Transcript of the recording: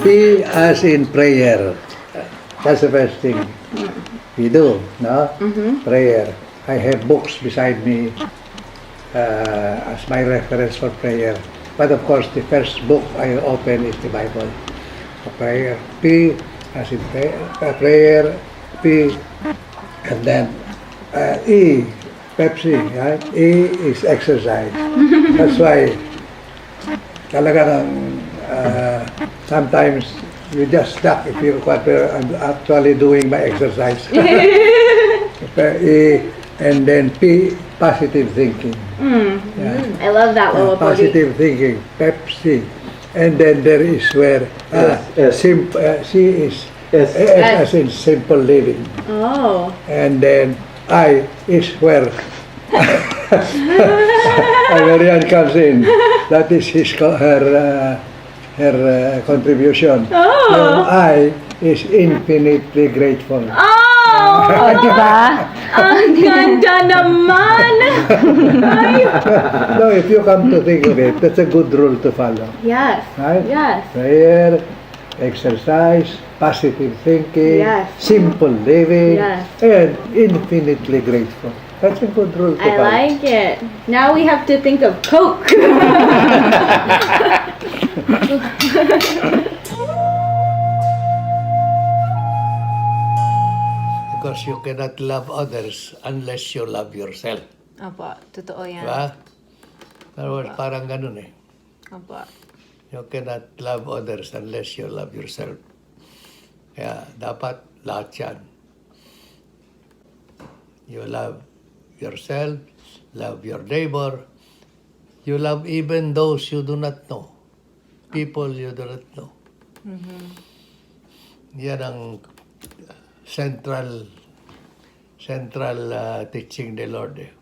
P as in prayer. That's the first thing we do, no? Prayer. I have books beside me as my reference for prayer. But of course, the first book I open is the Bible. Prayer. P as in prayer. P. And then E. Pepsi. Right? E is exercise. That's why talaga sometimes you just stuck if you're actually doing my exercise. E, and then P, positive thinking. Yeah. I love that, Lola Podi. Positive thinking, Pepsi. And then there is where C is Yes. S as in simple living. Oh. And then I is where Marian comes in. That is her contribution. Oh. Yung I is infinitely grateful. Oh! O, di ba? Ang ganda naman! Ay. No, if you come to think of it, that's a good rule to follow. Yes. Right? Yes. Prayer, exercise, positive thinking, Yes. simple living, Yes. and infinitely grateful. That's a good rule to I follow. like it. Now we have to think of Coke. Because you cannot love others unless you love yourself. Opo, totoo yan. Diba? Pero parang ganun eh. Opo. You cannot love others unless you love yourself. Kaya dapat lahat yan. You love yourself, love your neighbor, you love even those you do not know. People you do not know. Yan ang central teaching ni Lord eh.